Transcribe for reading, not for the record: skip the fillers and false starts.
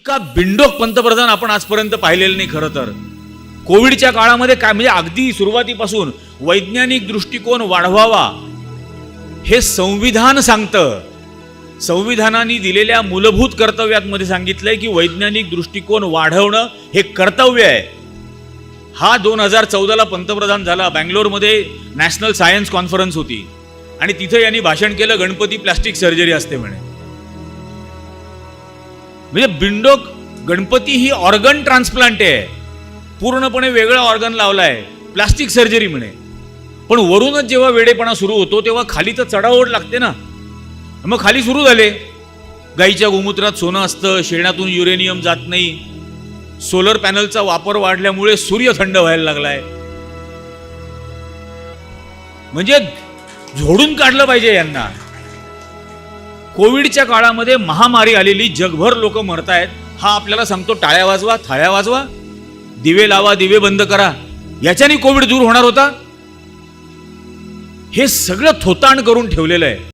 इतका बिंडोक पंतप्रधान आपण आजपर्यंत पाहिलेलं नाही. खरं तर कोविडच्या काळामध्ये काय म्हणजे अगदी सुरुवातीपासून वैज्ञानिक दृष्टिकोन वाढवावा हे संविधान सांगतं. संविधानाने दिलेल्या मूलभूत कर्तव्यामध्ये सांगितलंय की वैज्ञानिक दृष्टिकोन वाढवणं हे कर्तव्य आहे. हा 2014ला पंतप्रधान झाला. बँगलोरमध्ये नॅशनल सायन्स कॉन्फरन्स होती आणि तिथे यांनी भाषण केलं, गणपती प्लास्टिक सर्जरी असते म्हणे. म्हणजे बिंडोक गणपती ही ऑर्गन ट्रान्सप्लांट आहे, पूर्णपणे वेगळं ऑर्गन लावलाय, प्लास्टिक सर्जरी म्हणे. पण वरूनच जेव्हा वेडेपणा सुरू होतो तेव्हा खाली तर चढाओढ लागते ना. मग खाली सुरू झाले, गाईच्या गोमूत्रात सोनं असतं, शेणातून युरेनियम जात नाही, सोलर पॅनलचा वापर वाढल्यामुळे सूर्य थंड व्हायला लागलाय. म्हणजे झोडून काढलं पाहिजे यांना. कोविडच्या काळामध्ये महामारी आलेली, जगभर लोक मरतायत, हा आपल्याला सांगतो टाळ्या वाजवा, थाळ्या वाजवा, दिवे लावा, दिवे बंद करा, याच्याने कोविड दूर होणार होता. हे सगळं थोतांड करून ठेवलेलं आहे.